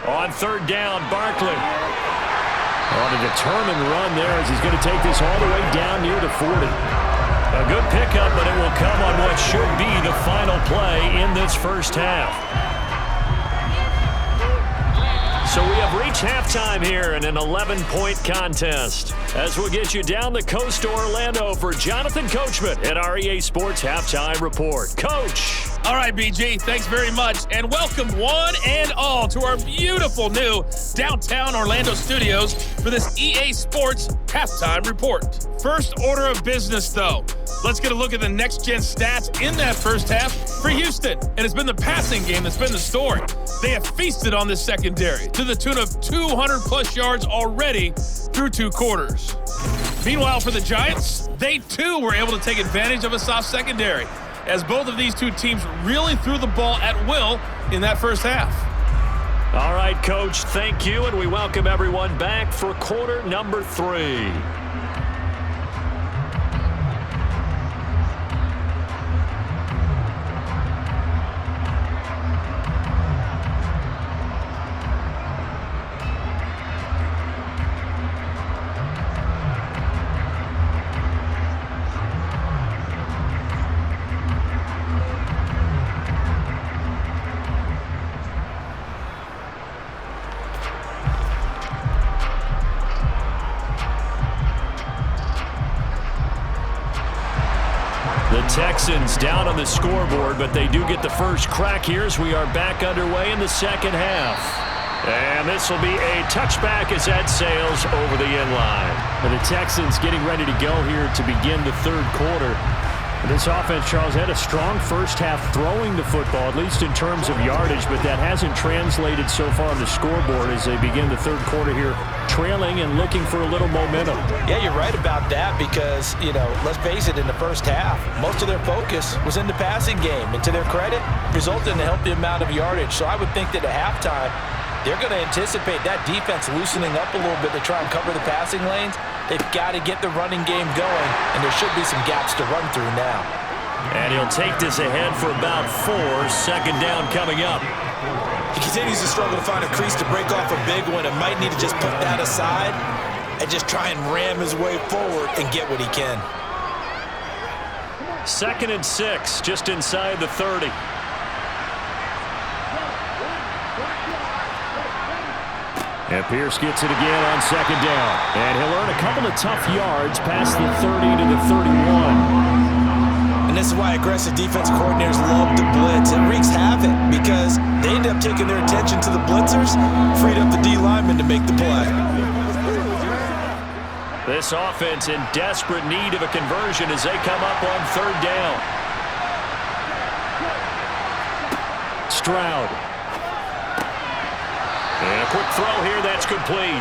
On third down, Barkley. On a determined run there as he's going to take this all the way down near the 40. A good pickup, but it will come on what should be the final play in this first half. So we have reached halftime here in an 11-point contest. As we'll get you down the coast to Orlando for Jonathan Coachman at our EA Sports Halftime Report. Coach. All right, BG, thanks very much, and welcome one and all to our beautiful new downtown Orlando studios for this EA Sports Halftime Report. First order of business, though. Let's get a look at the next-gen stats in that first half for Houston. And it's been the passing game that's been the story. They have feasted on this secondary to the tune of 200-plus yards already through 2 quarters. Meanwhile, for the Giants, they too were able to take advantage of a soft secondary, as both of these two teams really threw the ball at will in that first half. All right, Coach, thank you, and we welcome everyone back for quarter number 3. Texans down on the scoreboard, but they do get the first crack here as we are back underway in the second half. And this will be a touchback as that sails over the end line. And the Texans getting ready to go here to begin the third quarter. And this offense, Charles, had a strong first half throwing the football, at least in terms of yardage, but that hasn't translated so far on the scoreboard as they begin the third quarter here, trailing and looking for a little momentum. Yeah, you're right about that because, let's face it, in the first half, most of their focus was in the passing game. And to their credit, resulted in a healthy amount of yardage. So I would think that at halftime, they're going to anticipate that defense loosening up a little bit to try and cover the passing lanes. They've got to get the running game going, and there should be some gaps to run through now. And he'll take this ahead for about 4. Second down coming up. He continues to struggle to find a crease to break off a big one and might need to just put that aside and just try and ram his way forward and get what he can. 2nd and 6, just inside the 30. And Pierce gets it again on second down. And he'll earn a couple of tough yards past the 30 to the 31. And this is why aggressive defense coordinators love to blitz. It wreaks havoc because they end up taking their attention to the blitzers, freed up the D lineman to make the play. This offense in desperate need of a conversion as they come up on third down. Stroud. And a quick throw here, that's complete.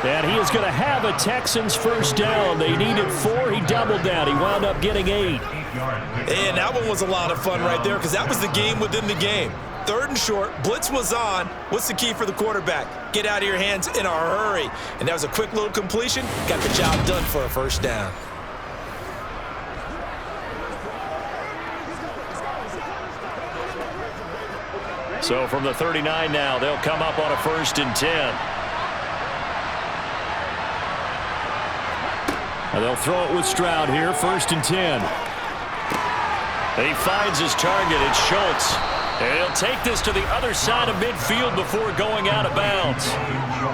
And he is going to have a Texans first down. They needed 4, he doubled that. He wound up getting 8. And that one was a lot of fun right there because that was the game within the game. 3rd and short, blitz was on. What's the key for the quarterback? Get out of your hands in a hurry. And that was a quick little completion. Got the job done for a first down. So from the 39 now, they'll come up on a 1st and 10. And they'll throw it with Stroud here, 1st and 10. And he finds his target, it's Schultz. And he'll take this to the other side of midfield before going out of bounds.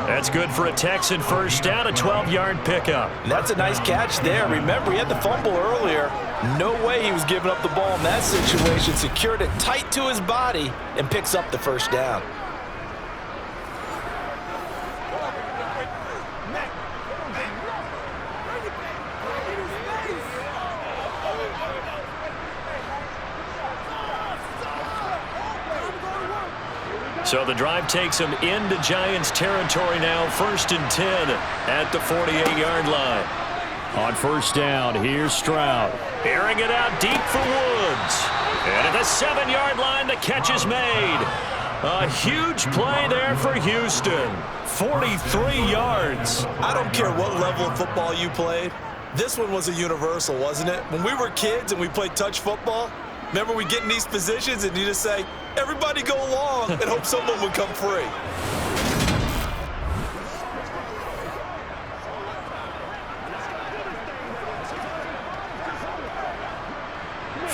That's good for a Texan first down, a 12-yard pickup. That's a nice catch there. Remember, he had the fumble earlier. No way he was giving up the ball in that situation. Secured it tight to his body and picks up the first down. So the drive takes him into Giants territory now, 1st and 10 at the 48-yard line. On first down, here's Stroud. Airing it out deep for Woods. And at the 7-yard line, the catch is made. A huge play there for Houston. 43 yards. I don't care what level of football you played. This one was a universal, wasn't it? When we were kids and we played touch football, remember we get in these positions and you just say, everybody go long and hope someone would come free.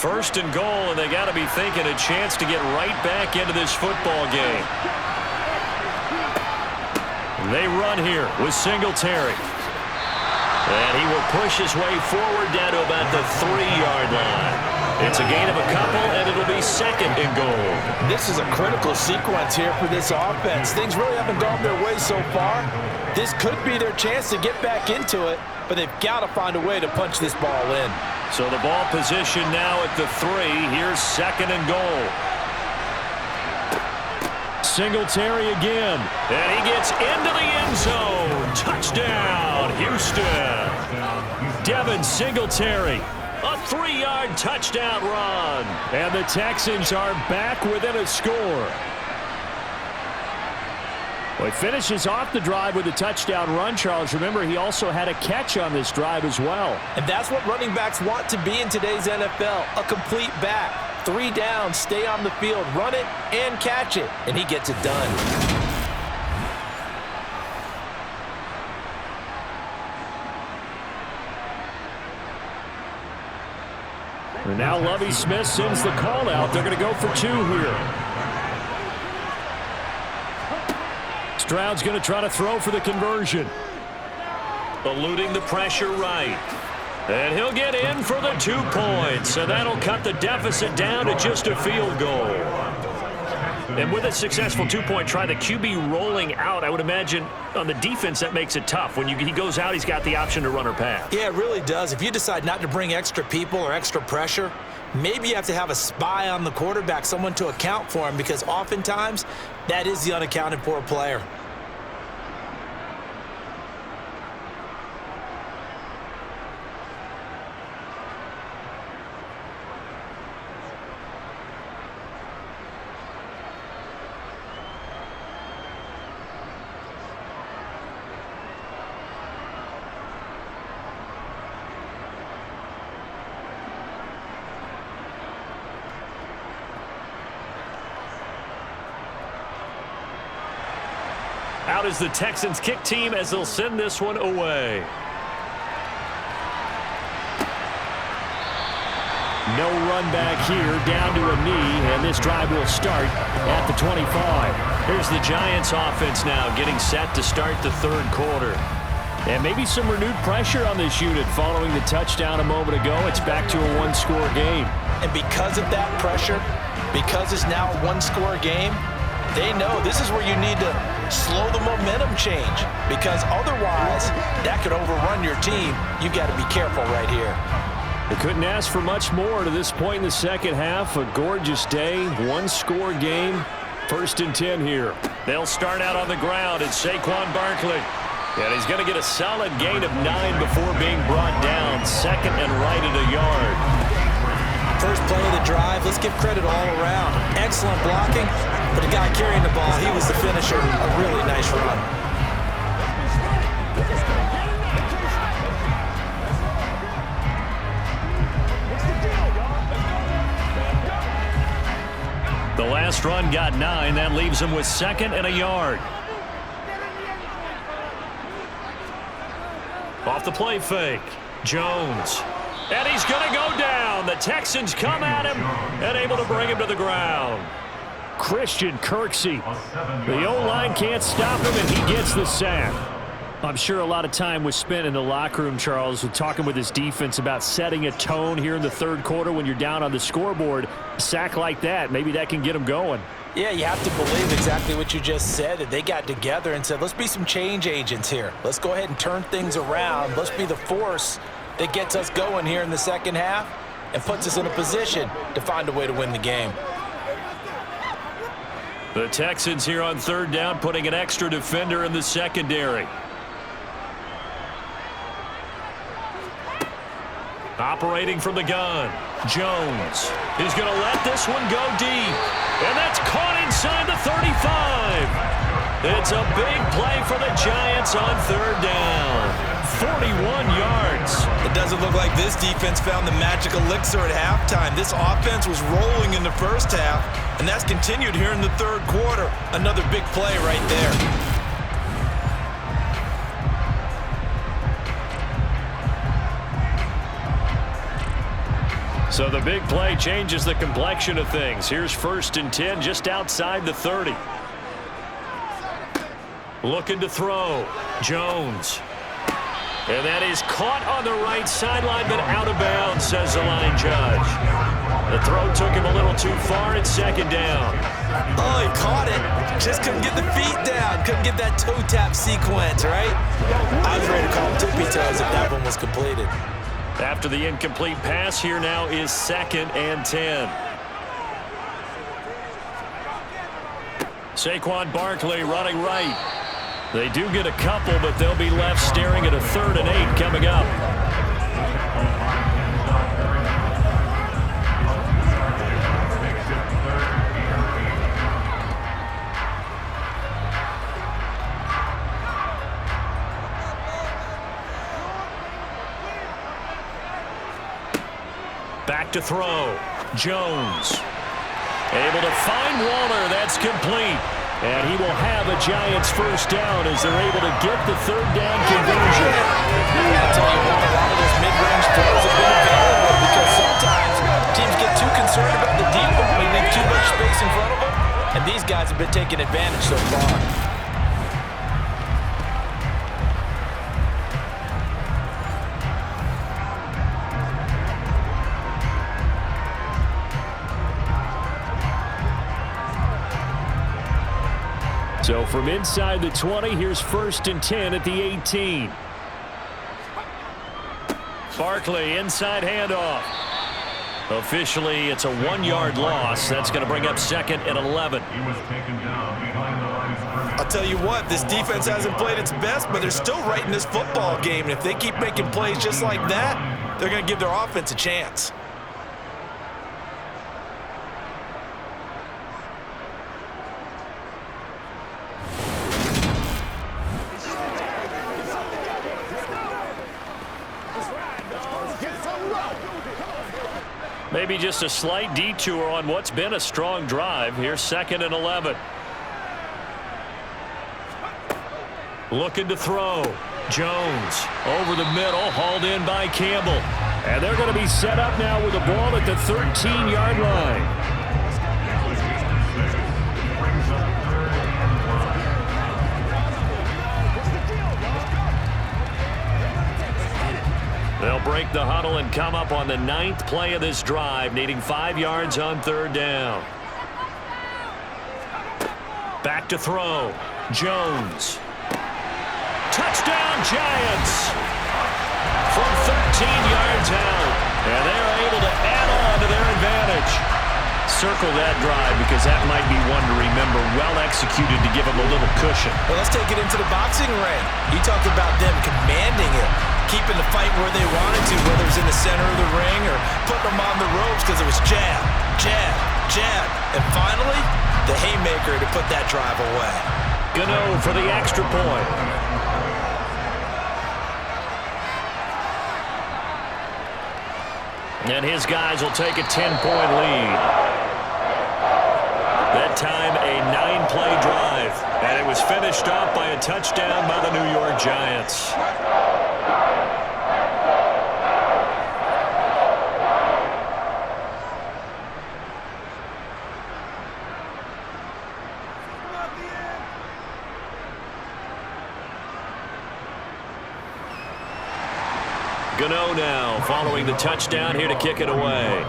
First and goal, and they got to be thinking a chance to get right back into this football game. They run here with Singletary. And he will push his way forward down to about the 3-yard line. It's a gain of a couple, and it'll be second and goal. This is a critical sequence here for this offense. Things really haven't gone their way so far. This could be their chance to get back into it, but they've got to find a way to punch this ball in. So the ball position now at the 3. Here's second and goal. Singletary again, and he gets into the end zone. Touchdown, Houston. Devin Singletary, a 3-yard touchdown run. And the Texans are back within a score. Well, he finishes off the drive with a touchdown run, Charles. Remember, he also had a catch on this drive as well. And that's what running backs want to be in today's NFL, a complete back. 3 down, stay on the field, run it, and catch it. And he gets it done. And now Lovie Smith sends the call out. They're going to go for 2 here. Stroud's going to try to throw for the conversion. Eluding the pressure right. And he'll get in for the 2 points. And that'll cut the deficit down to just a field goal. And with a successful 2-point try, the QB rolling out, I would imagine on the defense that makes it tough. When he goes out, he's got the option to run or pass. Yeah, it really does. If you decide not to bring extra people or extra pressure, maybe you have to have a spy on the quarterback, someone to account for him, because oftentimes that is the unaccounted for player. Out is the Texans kick team as they'll send this one away. No run back here, down to a knee, and this drive will start at the 25. Here's the Giants offense now getting set to start the 3rd quarter. And maybe some renewed pressure on this unit following the touchdown a moment ago. It's back to a 1-score game. And because of that pressure, because it's now a 1-score game, they know this is where you need to slow the momentum change, because otherwise that could overrun your team. You've got to be careful right here. They couldn't ask for much more to this point in the second half. A gorgeous day, 1-score game. 1st and 10 here. They'll start out on the ground. It's Saquon Barkley. And he's going to get a solid gain of 9 before being brought down. Second and right at a yard. First play of the drive, let's give credit all around. Excellent blocking, but the guy carrying the ball, he was the finisher. A really nice run. The last run got 9. That leaves him with 2nd and a yard. Off the play fake, Jones. And he's going to go down. The Texans come at him and able to bring him to the ground. Christian Kirksey. The O-line can't stop him, and he gets the sack. I'm sure a lot of time was spent in the locker room, Charles, with talking with his defense about setting a tone here in the 3rd quarter when you're down on the scoreboard. A sack like that, maybe that can get him going. Yeah, you have to believe exactly what you just said. They got together and said, let's be some change agents here. Let's go ahead and turn things around. Let's be the force that gets us going here in the second half and puts us in a position to find a way to win the game. The Texans here on 3rd down, putting an extra defender in the secondary. Operating from the gun, Jones. He's going to let this one go deep. And that's caught inside the 35. It's a big play for the Giants on 3rd down. 41 yards. It doesn't look like this defense found the magic elixir at halftime. This offense was rolling in the first half, and that's continued here in the 3rd quarter. Another big play right there. So the big play changes the complexion of things. Here's 1st and 10 just outside the 30. Looking to throw. Jones. And that is caught on the right sideline, but out of bounds, says the line judge. The throw took him a little too far. It's 2nd down. Oh, he caught it. Just couldn't get the feet down. Couldn't get that toe tap sequence, right? I was ready to call him tippy toes if that one was completed. After the incomplete pass, here now is 2nd and 10. Saquon Barkley running right. They do get a couple, but they'll be left staring at a 3rd and 8 coming up. Back to throw. Jones. Able to find Waller. That's complete. And he will have a Giants 1st down as they're able to get the 3rd down conversion. I'll tell you what, a lot of those mid-range throws have been available because sometimes teams get too concerned about the deep ball. They leave too much space in front of them. And these guys have been taking advantage so far. So from inside the 20, here's 1st and 10 at the 18. Barkley, inside handoff. Officially, it's a 1-yard loss. That's going to bring up 2nd and 11. I'll tell you what, this defense hasn't played its best, but they're still right in this football game. And if they keep making plays just like that, they're going to give their offense a chance. Maybe just a slight detour on what's been a strong drive. Here's 2nd and 11. Looking to throw. Jones over the middle, hauled in by Campbell. And they're going to be set up now with the ball at the 13-yard line. They'll break the huddle and come up on the 9th play of this drive, needing 5 yards on 3rd down. Back to throw. Jones. Touchdown, Giants! From 13 yards out. And they're able to add on to their advantage. Circle that drive because that might be one to remember. Well executed to give them a little cushion. Well, let's take it into the boxing ring. You talked about them commanding it, keeping the fight where they wanted to, whether it was in the center of the ring or putting them on the ropes because it was jab, jab, jab. And finally, the haymaker to put that drive away. Gano for the extra point. And his guys will take a 10-point lead. That time, a 9-play drive. And it was finished off by a touchdown by the New York Giants. Gano now following the touchdown here to kick it away.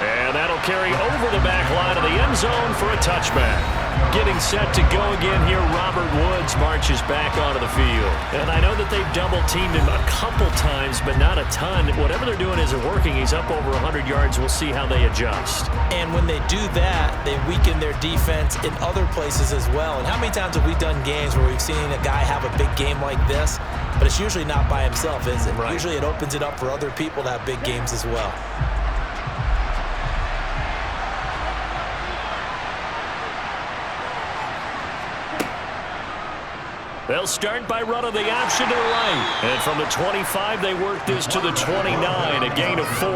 And that'll carry over the back line of the end zone for a touchback. Getting set to go again here, Robert Woods marches back onto the field. And I know that they've double-teamed him a couple times, but not a ton. Whatever they're doing isn't working. He's up over 100 yards. We'll see how they adjust. And when they do that, they weaken their defense in other places as well. And how many times have we done games where we've seen a guy have a big game like this, but it's usually not by himself, is it? Right. Usually it opens it up for other people to have big games as well. They'll start by running the option to the right. And from the 25, they work this to the 29, a gain of 4.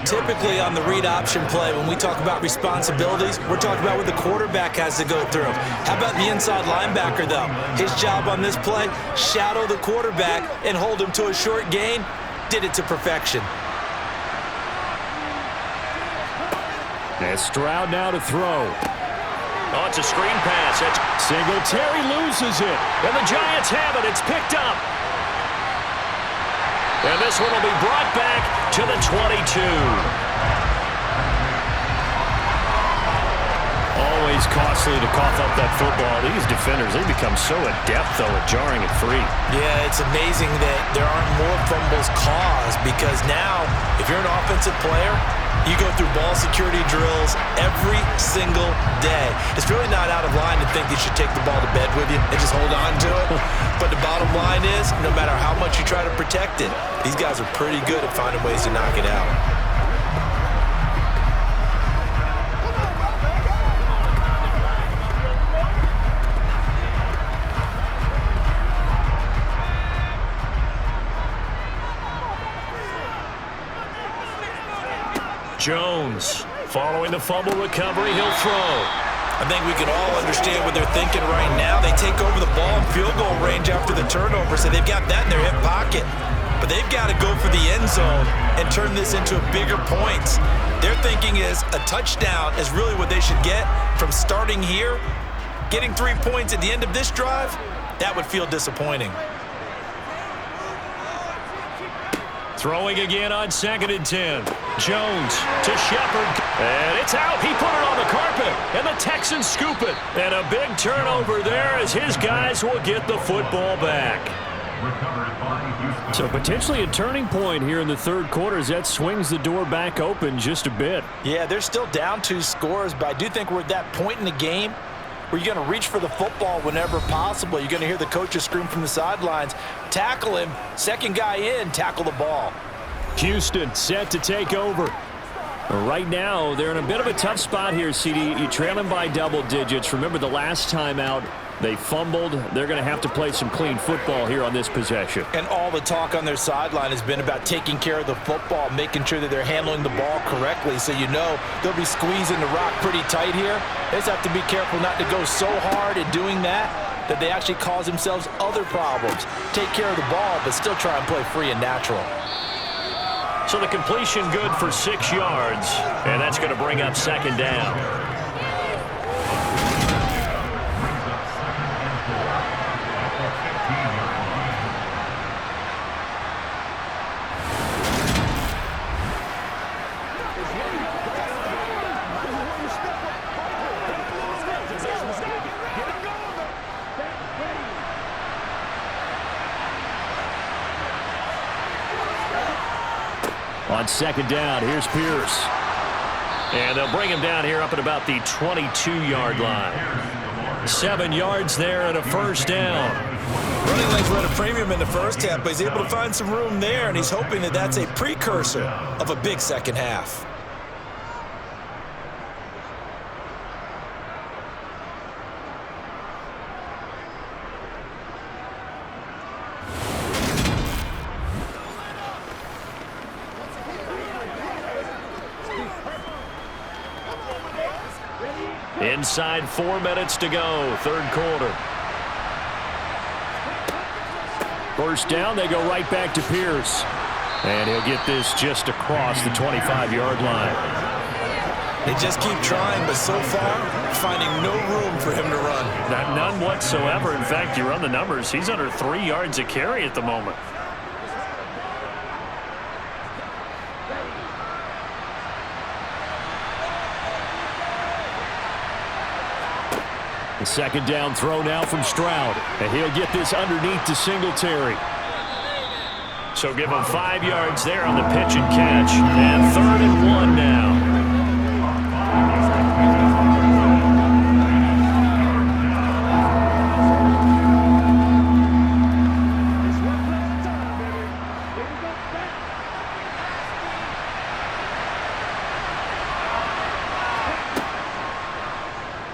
Typically on the read option play, when we talk about responsibilities, we're talking about what the quarterback has to go through. How about the inside linebacker, though? His job on this play, shadow the quarterback and hold him to a short gain. Did it to perfection. And Stroud now to throw. Oh, it's a screen pass. Singletary loses it. And the Giants have it. It's picked up. And this one will be brought back to the 22. Always costly to cough up that football. These defenders, they become so adept, though, at jarring it free. Yeah, it's amazing that there aren't more fumbles caused because now, if you're an offensive player, you go through ball security drills every single day. It's really not out of line to think you should take the ball to bed with you and just hold on to it. But the bottom line is, no matter how much you try to protect it, these guys are pretty good at finding ways to knock it out. Jones, following the fumble recovery, he'll throw. I think we can all understand what they're thinking right now. They take over the ball in field goal range after the turnover, so they've got that in their hip pocket. But they've got to go for the end zone and turn this into bigger points. Their thinking is a touchdown is really what they should get from starting here. Getting 3 points at the end of this drive, that would feel disappointing. Throwing again on 2nd and 10. Jones to Shepard. And it's out. He put it on the carpet. And the Texans scoop it. And a big turnover there as his guys will get the football back. So potentially a turning point here in the third quarter as that swings the door back open just a bit. Yeah, they're still down 2 scores, but I do think we're at that point in the game where you're going to reach for the football whenever possible. You're going to hear the coaches scream from the sidelines. Tackle him. Second guy in, tackle the ball. Houston set to take over. Right now, they're in a bit of a tough spot here, CD. You trail them by double digits. Remember the last time out, they fumbled. They're going to have to play some clean football here on this possession. And all the talk on their sideline has been about taking care of the football, making sure that they're handling the ball correctly. So you know they'll be squeezing the rock pretty tight here. They just have to be careful not to go so hard in doing that they actually cause themselves other problems. Take care of the ball, but still try and play free and natural. So the completion good for 6 yards, and that's going to bring up 2nd down. On 2nd down, here's Pierce. And they'll bring him down here up at about the 22-yard line. 7 yards there and a 1st down. Running lanes were at a premium in the first half, but he's able to find some room there, and he's hoping that that's a precursor of a big second half. Inside 4 minutes to go, third quarter. 1st down, they go right back to Pierce. And he'll get this just across the 25-yard line. They just keep trying, but so far, finding no room for him to run. None whatsoever. In fact, you run the numbers, he's under 3 yards a carry at the moment. The 2nd down throw now from Stroud. And he'll get this underneath to Singletary. So give him 5 yards there on the pitch and catch. And 3rd and 1 now.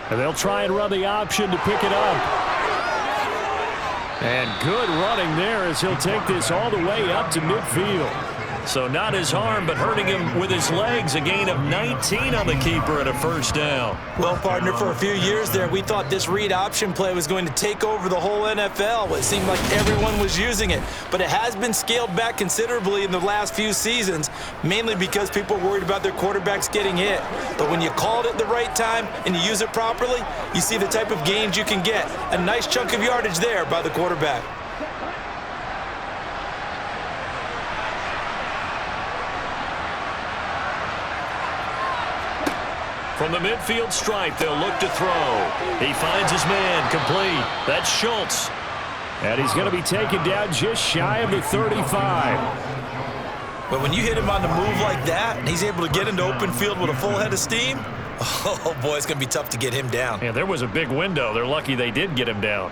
And they'll try and run the option to pick it up. And good running there as he'll take this all the way up to midfield. So not his arm, but hurting him with his legs. A gain of 19 on the keeper and a first down. Well, partner, for a few years there, we thought this read option play was going to take over the whole NFL. It seemed like everyone was using it. But it has been scaled back considerably in the last few seasons, mainly because people are worried about their quarterbacks getting hit. But when you call it at the right time and you use it properly, you see the type of gains you can get. A nice chunk of yardage there by the quarterback. From the midfield stripe, they'll look to throw. He finds his man, complete. That's Schultz. And he's going to be taken down just shy of the 35. But when you hit him on the move like that, and he's able to get into open field with a full head of steam, oh boy, it's going to be tough to get him down. Yeah, there was a big window. They're lucky they did get him down.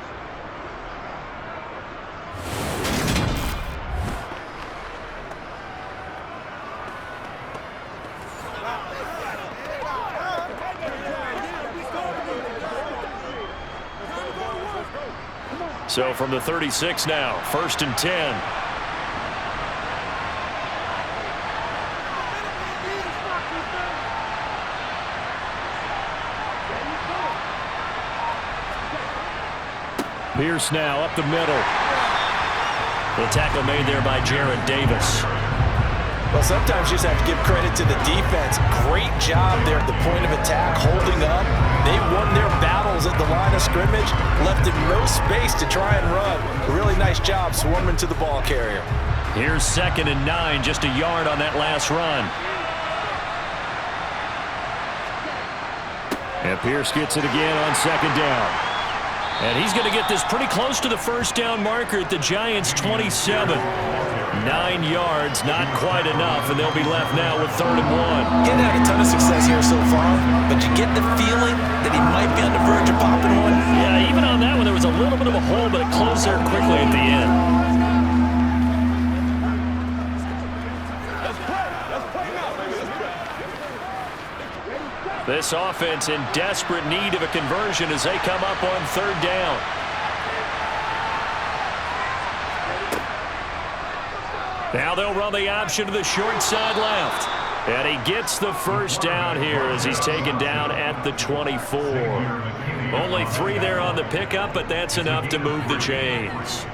So from the 36 now, 1st and 10. Pierce now up the middle. The tackle made there by Jared Davis. Well, sometimes you just have to give credit to the defense. Great job there at the point of attack, holding up. They won their battles at the line of scrimmage, left him no space to try and run. A really nice job swarming to the ball carrier. Here's 2nd and 9, just a yard on that last run. And Pierce gets it again on 2nd down. And he's going to get this pretty close to the first down marker at the Giants' 27. 9 yards, not quite enough, and they'll be left now with 3rd and 1. Getting had a ton of success here so far, but you get the feeling that he might be on the verge of popping one. Yeah, even on that one, there was a little bit of a hole, but it closed there quickly at the end. This offense in desperate need of a conversion as they come up on 3rd down. Now they'll run the option to the short side left. And he gets the first down here as he's taken down at the 24. Only 3 there on the pickup, but that's enough to move the chains.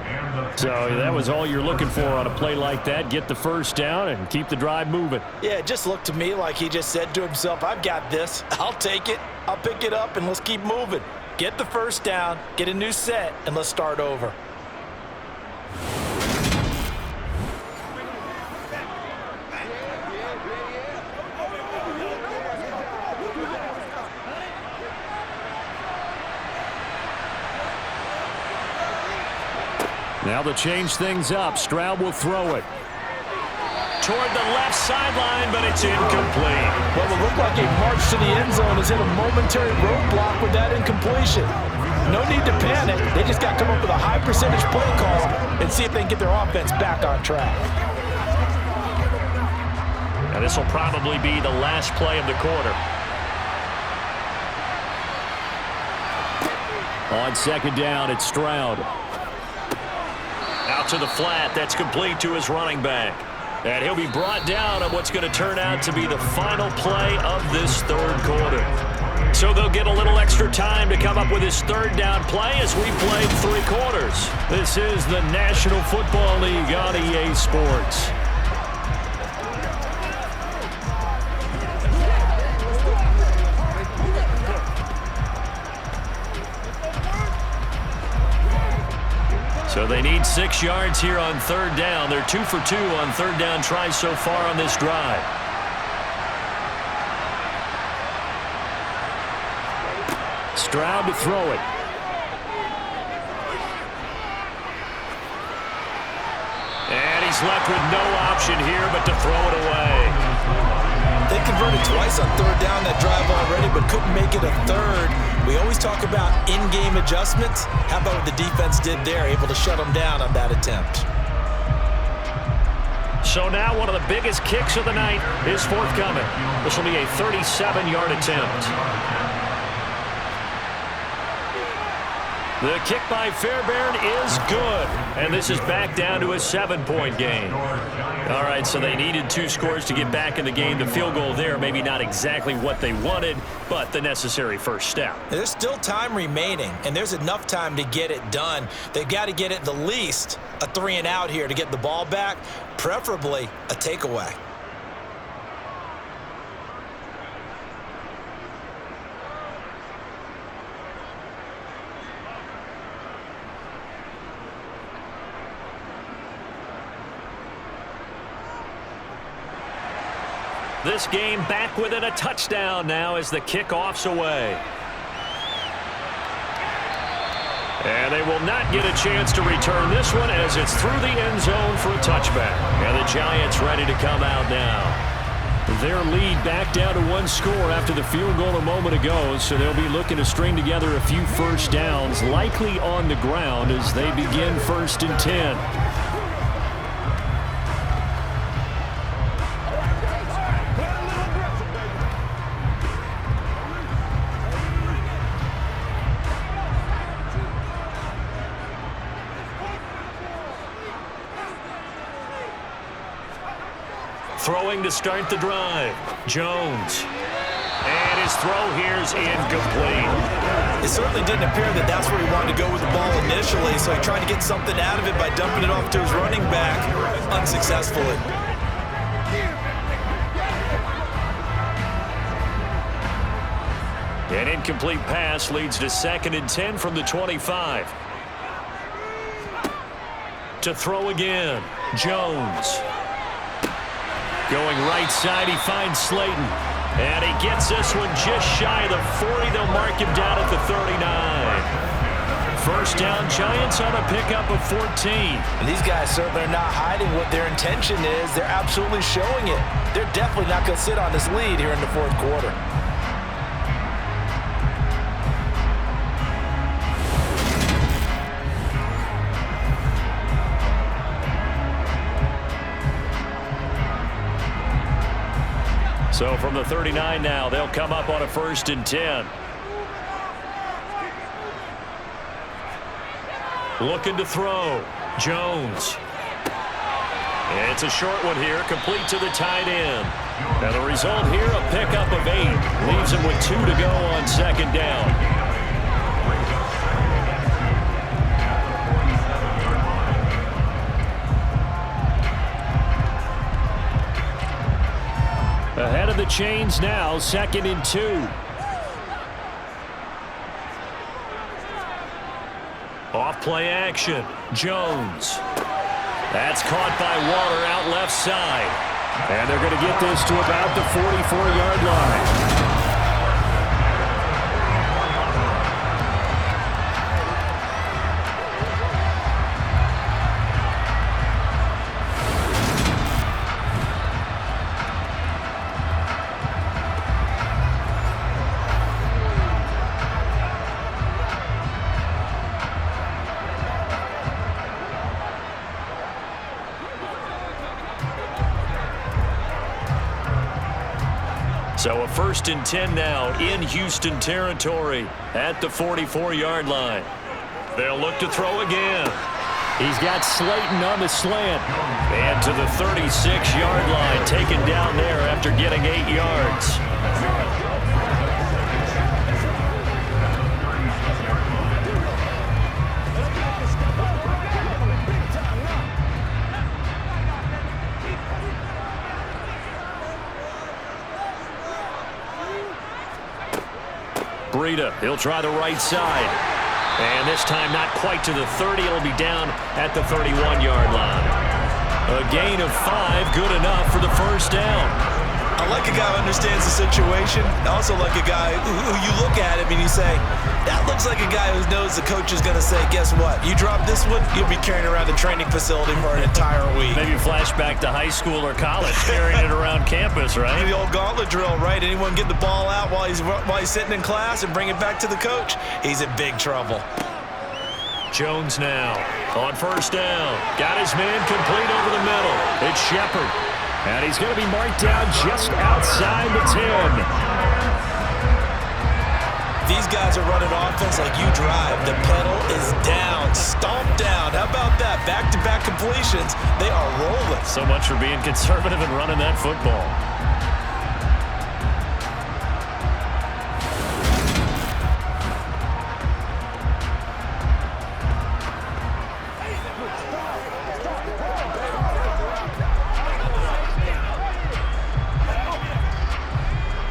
So that was all you're looking for on a play like that. Get the first down and keep the drive moving. Yeah, it just looked to me like he just said to himself, I've got this. I'll take it. I'll pick it up, and let's keep moving. Get the first down, get a new set, and let's start over. Now to change things up, Stroud will throw it. Toward the left sideline, but it's incomplete. Well, it looked like a march to the end zone is hit a momentary roadblock with that incompletion. No need to panic. They just got to come up with a high percentage play call and see if they can get their offense back on track. Now this will probably be the last play of the quarter. On 2nd down, it's Stroud. Out to the flat. That's complete to his running back. And he'll be brought down on what's going to turn out to be the final play of this 3rd quarter. So they'll get a little extra time to come up with his 3rd down play as we played 3 quarters. This is the National Football League on EA Sports. So they need 6 yards here on 3rd down. They're 2 for 2 on 3rd down tries so far on this drive. Stroud to throw it. And he's left with no option here but to throw it away. They converted twice on 3rd down that drive already, but couldn't make it a 3rd. We always talk about in-game adjustments. How about what the defense did there, able to shut them down on that attempt? So now one of the biggest kicks of the night is forthcoming. This will be a 37-yard attempt. The kick by Fairbairn is good. And this is back down to a 7-point game. All right, so they needed 2 scores to get back in the game. The field goal there, maybe not exactly what they wanted, but the necessary first step. There's still time remaining, and there's enough time to get it done. They've got to get it the least a 3-and-out here to get the ball back, preferably a takeaway. This game back within a touchdown now as the kickoff's away. And they will not get a chance to return this one as it's through the end zone for a touchback. And the Giants ready to come out now. Their lead back down to 1 score after the field goal a moment ago, so they'll be looking to string together a few first downs, likely on the ground as they begin 1st and 10. Throwing to start the drive. Jones. And his throw here is incomplete. It certainly didn't appear that that's where he wanted to go with the ball initially, so he tried to get something out of it by dumping it off to his running back unsuccessfully. An incomplete pass leads to 2nd and 10 from the 25. To throw again. Jones. Going right side, he finds Slayton. And he gets this one just shy of the 40. They'll mark him down at the 39. First down, Giants on a pickup of 14. And these guys certainly are not hiding what their intention is. They're absolutely showing it. They're definitely not going to sit on this lead here in the 4th quarter. So from the 39 now, they'll come up on a 1st and 10. Looking to throw. Jones. It's a short one here, complete to the tight end. And the result here, a pickup of 8. Leaves him with 2 to go on 2nd down. Ahead of the chains now, 2nd and 2. Off play action. Jones. That's caught by Waller out left side. And they're going to get this to about the 44-yard line. So a 1st and 10 now in Houston territory at the 44-yard line. They'll look to throw again. He's got Slayton on the slant. And to the 36-yard line, taken down there after getting 8 yards. Breida, he'll try the right side. And this time not quite to the 30. It'll be down at the 31-yard line. A gain of 5, good enough for the first down. I like a guy who understands the situation. I also like a guy who you look at him and you say, that looks like a guy who knows the coach is going to say, guess what? You drop this one, you'll be carrying around the training facility for an entire week. Maybe flashback to high school or college, carrying it around campus, right? The old gauntlet drill, right? Anyone get the ball out while he's sitting in class and bring it back to the coach? He's in big trouble. Jones now on first down. Got his man complete over the middle. It's Shepard. And he's going to be marked down just outside the 10. These guys guys are running offense like you drive. The pedal is down, stomp down. How about that? Back-to-back completions. They are rolling. So much for being conservative and running that football.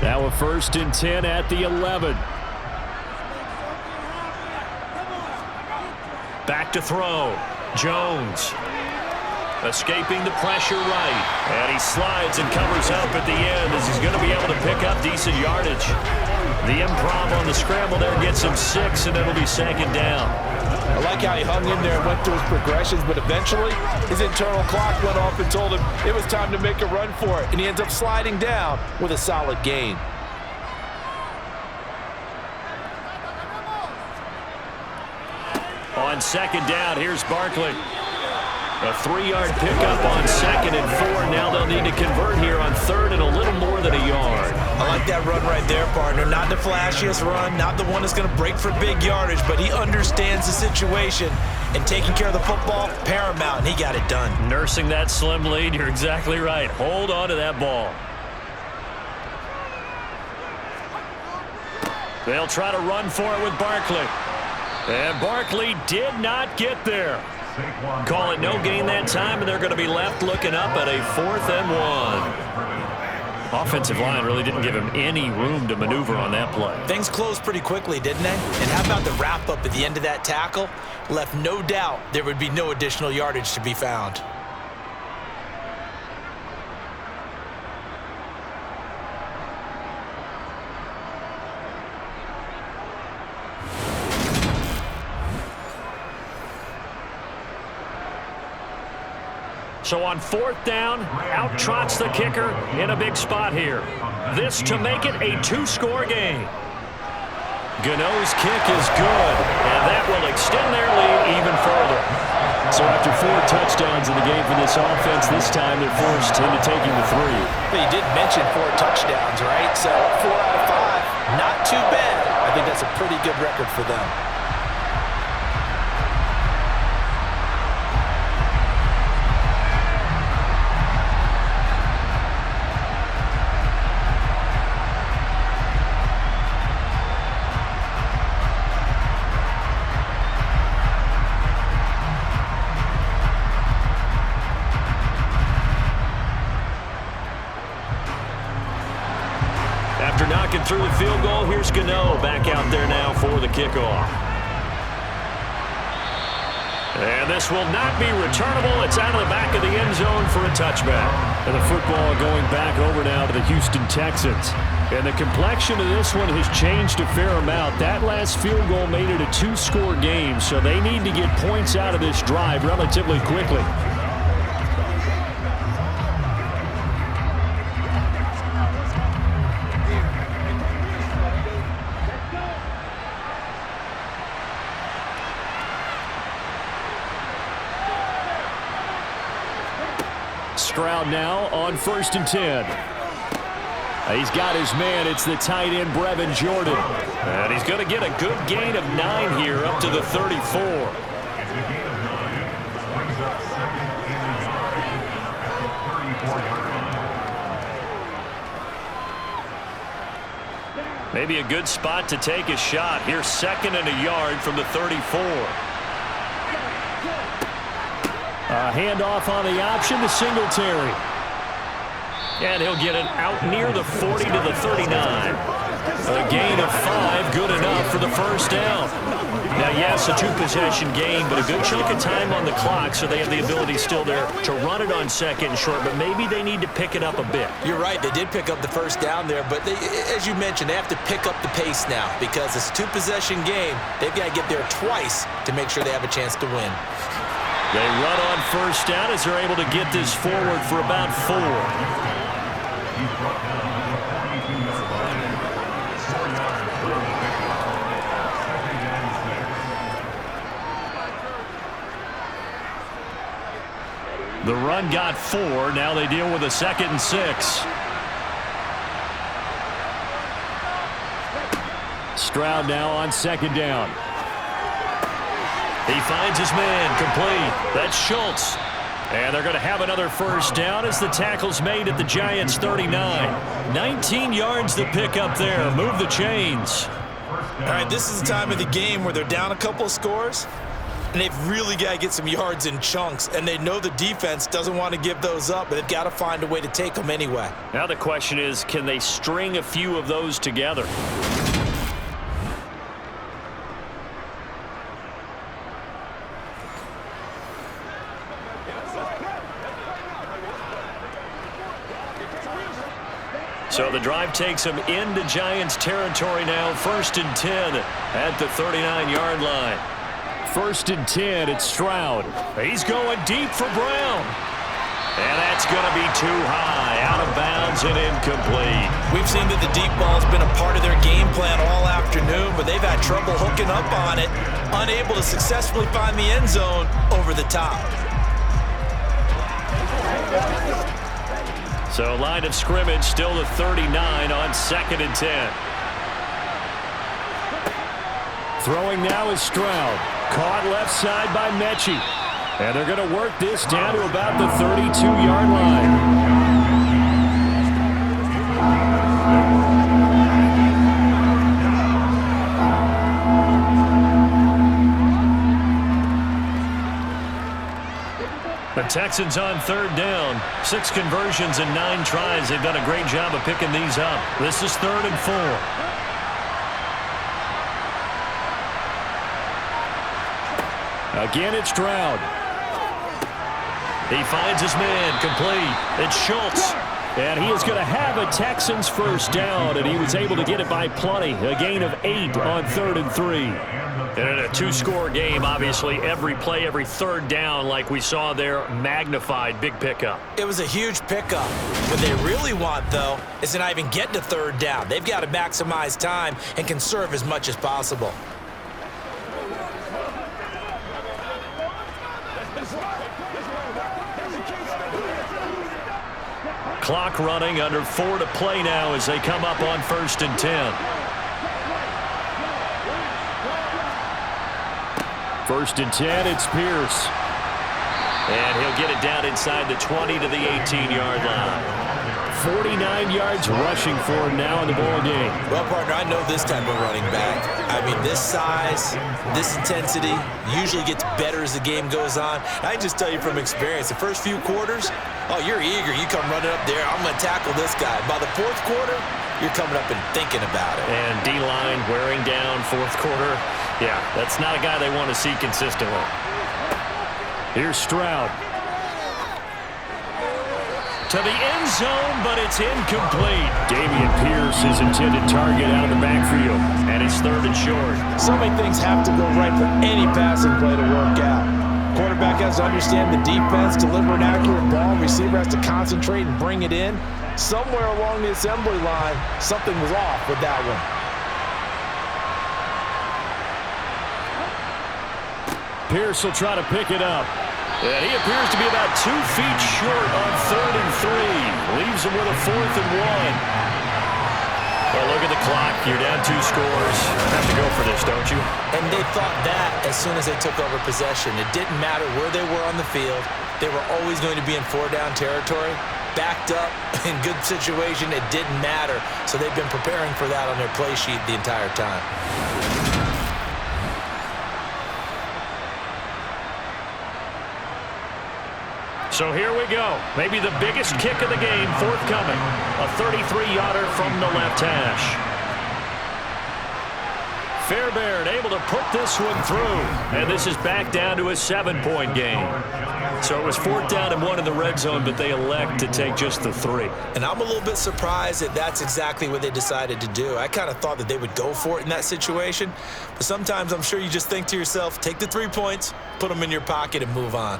Now a 1st and 10 at the 11. Back to throw. Jones. Escaping the pressure right. And he slides and covers up at the end as he's going to be able to pick up decent yardage. The improv on the scramble there gets him 6, and it'll be 2nd down. I like how he hung in there and went through his progressions, but eventually his internal clock went off and told him it was time to make a run for it, and he ends up sliding down with a solid gain. On 2nd down, here's Barkley. A 3-yard pickup on 2nd and 4. Now they'll need to convert here on 3rd and a little more than a yard. I like that run right there, partner. Not the flashiest run, not the one that's going to break for big yardage, but he understands the situation, and taking care of the football, paramount, and he got it done. Nursing that slim lead, you're exactly right. Hold on to that ball. They'll try to run for it with Barkley. And Barkley did not get there. Call it no gain that time, and they're going to be left looking up at a 4th and 1. Offensive line really didn't give him any room to maneuver on that play. Things closed pretty quickly, didn't they? And how about the wrap-up at the end of that tackle? Left no doubt there would be no additional yardage to be found. So on 4th down, out trots the kicker in a big spot here. This to make it a 2-score game. Gano's kick is good, and that will extend their lead even further. So after 4 touchdowns in the game for this offense, this time they're forced into taking the 3. But you did mention 4 touchdowns, right? So 4 out of 5, not too bad. I think that's a pretty good record for them. After knocking through the field goal, here's Gano back out there now for the kickoff. And this will not be returnable. It's out of the back of the end zone for a touchback. And the football going back over now to the Houston Texans. And the complexion of this one has changed a fair amount. That last field goal made it a 2-score game, so they need to get points out of this drive relatively quickly. Stroud now on 1st and 10. He's got his man. It's the tight end, Brevin Jordan. And he's going to get a good gain of 9 here up to the 34. Maybe a good spot to take a shot. Here's 2nd and a yard from the 34. A handoff on the option to Singletary. And he'll get it out near the 40 to the 39. A gain of 5, good enough for the 1st down. Now, yes, a 2-possession game, but a good chunk of time on the clock, so they have the ability still there to run it on 2nd and short, but maybe they need to pick it up a bit. You're right. They did pick up the 1st down there, but as you mentioned, they have to pick up the pace now because it's a 2-possession game. They've got to get there twice to make sure they have a chance to win. They run on 1st down as they're able to get this forward for about 4. The run got 4. Now they deal with a 2nd and 6. Stroud now on second down. He finds his man, complete. That's Schultz. And they're going to have another first down as the tackle's made at the Giants' 39. 19 yards to pick up there. Move the chains. All right, this is the time of the game where they're down a couple of scores, and they've really got to get some yards in chunks, and they know the defense doesn't want to give those up, but they've got to find a way to take them anyway. Now the question is, can they string a few of those together? So the drive takes them into Giants territory now. 1st and 10 at the 39-yard line. 1st and 10, it's Stroud. He's going deep for Brown. And that's going to be too high, out of bounds and incomplete. We've seen that the deep ball's been a part of their game plan all afternoon, but they've had trouble hooking up on it, unable to successfully find the end zone over the top. So line of scrimmage still the 39 on 2nd and 10. Throwing now is Stroud. Caught left side by Mechie. And they're going to work this down to about the 32-yard line. The Texans on 3rd down. 6 conversions and 9 tries. They've done a great job of picking these up. This is 3rd and 4. Again, it's Stroud. He finds his man, complete. It's Schultz. And he is going to have a Texans first down, and he was able to get it by plenty. A gain of 8 on 3rd and 3. And in a 2-score game, obviously, every play, every 3rd down, like we saw there, magnified. Big pickup. It was a huge pickup. What they really want, though, is to not even get to 3rd down. They've got to maximize time and conserve as much as possible. Clock running, under 4 to play now as they come up on 1st and 10. 1st and 10, it's Pierce. And he'll get it down inside the 20 to the 18-yard line. 49 yards rushing for him now in the ball game. Well, partner, I know this type of running back. I mean, this size, this intensity usually gets better as the game goes on. I just tell you from experience, the first few quarters, oh, you're eager. You come running up there, I'm going to tackle this guy. By the 4th quarter, you're coming up and thinking about it. And D-line wearing down 4th quarter. Yeah, that's not a guy they want to see consistently. Here's Stroud. To the end zone, but it's incomplete. Dameon Pierce, his intended target, out of the backfield. And it's 3rd and short. So many things have to go right for any passing play to work out. Quarterback has to understand the defense, deliver an accurate ball. Receiver has to concentrate and bring it in. Somewhere along the assembly line, something was off with that one. Pierce will try to pick it up. And he appears to be about 2 feet short on 3rd and 3. Leaves him with a 4th and 1. Well, look at the clock. You're down 2 scores. Have to go for this, don't you? And they thought that as soon as they took over possession. It didn't matter where they were on the field. They were always going to be in 4-down territory. Backed up, in good situation, it didn't matter. So they've been preparing for that on their play sheet the entire time. So here we go. Maybe the biggest kick of the game forthcoming. A 33-yarder from the left hash. Fairbairn able to put this one through. And this is back down to a 7-point game. So it was 4th down and 1 in the red zone, but they elect to take just the 3. And I'm a little bit surprised that that's exactly what they decided to do. I kind of thought that they would go for it in that situation. But sometimes I'm sure you just think to yourself, take the 3 points, put them in your pocket, and move on.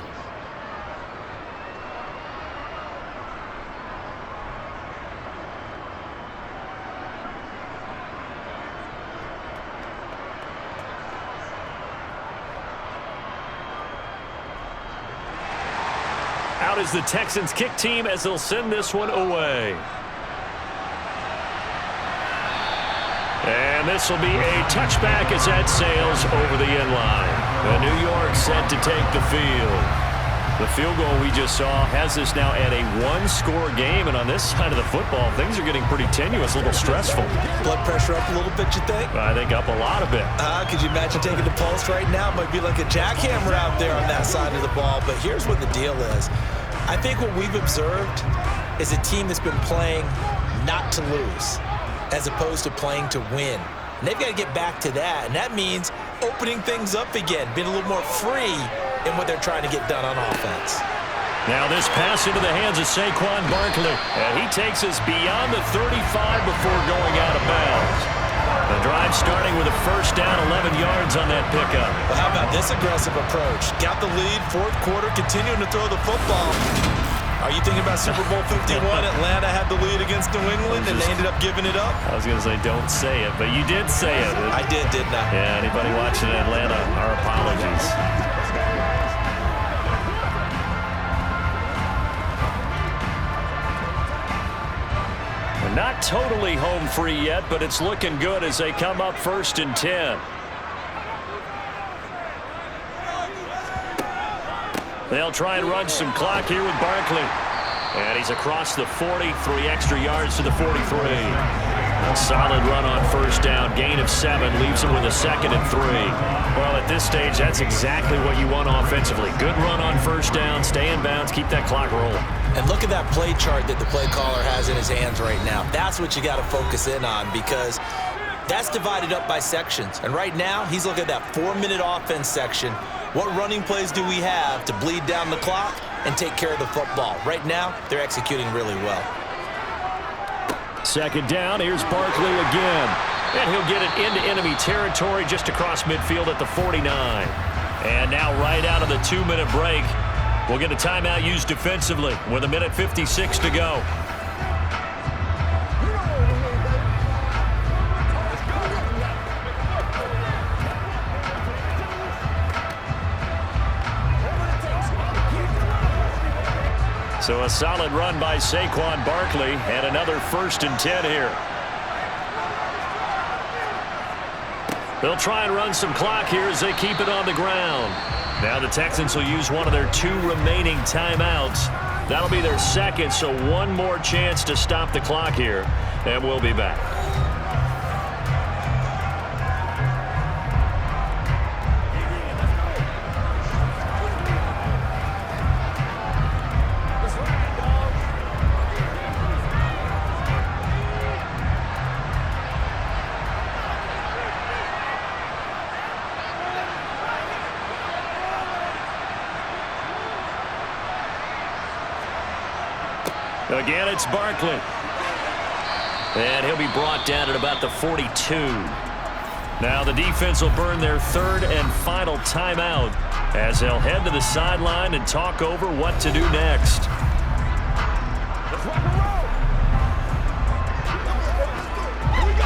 Out is the Texans kick team as they'll send this one away. And And this will be a touchback as that sails over the end line. And New York set to take the field. The field goal we just saw has us now at a one-score game, and on this side of the football, things are getting pretty tenuous, a little stressful. Blood pressure up a little bit, you think? I think up a lot of it. Could you imagine taking the pulse right now? It might be like a jackhammer out there on that side of the ball, but here's what the deal is. I think what we've observed is a team that's been playing not to lose as opposed to playing to win. And they've got to get back to that, and that means opening things up again, being a little more free in what they're trying to get done on offense. Now this pass into the hands of Saquon Barkley, and he takes us beyond the 35 before going out of bounds. The drive starting with a first down, 11 yards on that pickup. Well, how about this aggressive approach? Got the lead, fourth quarter, continuing to throw the football. Are you thinking about Super Bowl 51? Atlanta had the lead against New England, and they ended up giving it up? I was going to say, don't say it, but you did say it. I did, didn't I? Yeah, anybody watching in Atlanta, our apologies. We're not totally home free yet, but it's looking good as they come up 1st and 10. They'll try and run some clock here with Barkley. And he's across the 40, 3 extra yards to the 43. A solid run on first down, gain of 7, leaves him with a 2nd and 3. Well, at this stage, that's exactly what you want offensively. Good run on first down, stay in bounds, keep that clock rolling. And look at that play chart that the play caller has in his hands right now. That's what you got to focus in on, because that's divided up by sections. And right now, he's looking at that 4-minute offense section. What running plays do we have to bleed down the clock and take care of the football? Right now, they're executing really well. 2nd down, here's Barkley again. And he'll get it into enemy territory just across midfield at the 49. And now right out of the 2-minute break, we'll get a timeout used defensively with 1:56 to go. So a solid run by Saquon Barkley, and another 1st and 10 here. They'll try and run some clock here as they keep it on the ground. Now the Texans will use one of their 2 remaining timeouts. That'll be their 2nd, so one more chance to stop the clock here, and we'll be back. Again, it's Barkley. And he'll be brought down at about the 42. Now the defense will burn their 3rd and final timeout as they'll head to the sideline and talk over what to do next. Let's rock and roll. Here we go.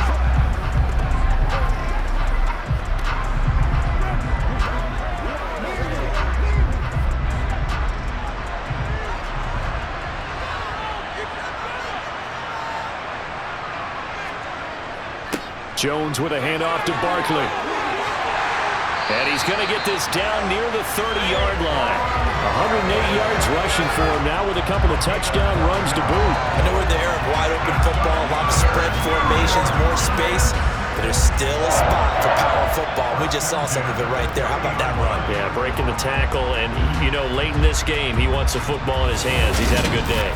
Jones with a handoff to Barkley. And he's going to get this down near the 30-yard line. 108 yards rushing for him now with a couple of touchdown runs to boot. I know we're in the era of wide-open football, a lot of spread formations, more space, but there's still a spot for power football. We just saw some of it right there. How about that run? Yeah, breaking the tackle, and, you know, late in this game, he wants the football in his hands. He's had a good day.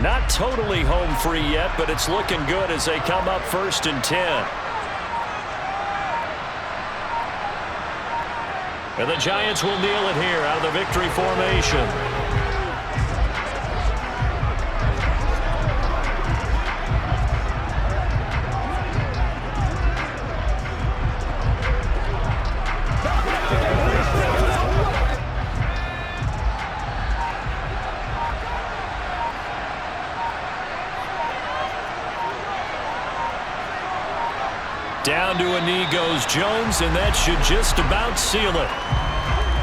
Not totally home free yet, but it's looking good as they come up 1st and 10. And the Giants will kneel it here out of the victory formation. Down to a knee knee goes Jones, and that should just about seal it.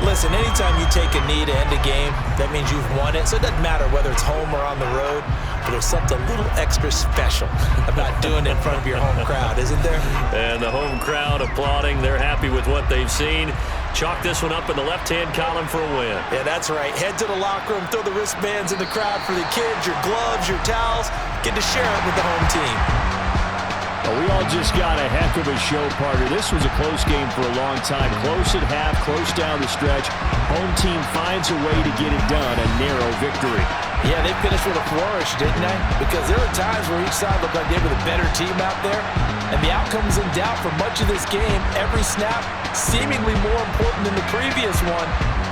Listen, anytime you take a knee to end a game, that means you've won it. So it doesn't matter whether it's home or on the road, but there's something a little extra special about doing it in front of your home crowd, isn't there? And the home crowd applauding. They're happy with what they've seen. Chalk this one up in the left-hand column for a win. Yeah, that's right. Head to the locker room, throw the wristbands in the crowd for the kids, your gloves, your towels. Get to share it with the home team. Well, we all just got a heck of a show, partner. This was a close game for a long time. Close at half, close down the stretch. Home team finds a way to get it done, a narrow victory. Yeah, they finished with a flourish, didn't they? Because there were times where each side looked like they were the better team out there. And the outcome was in doubt for much of this game. Every snap seemingly more important than the previous one.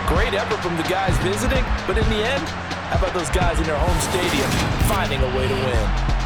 Great effort from the guys visiting, but in the end, how about those guys in their home stadium finding a way to win?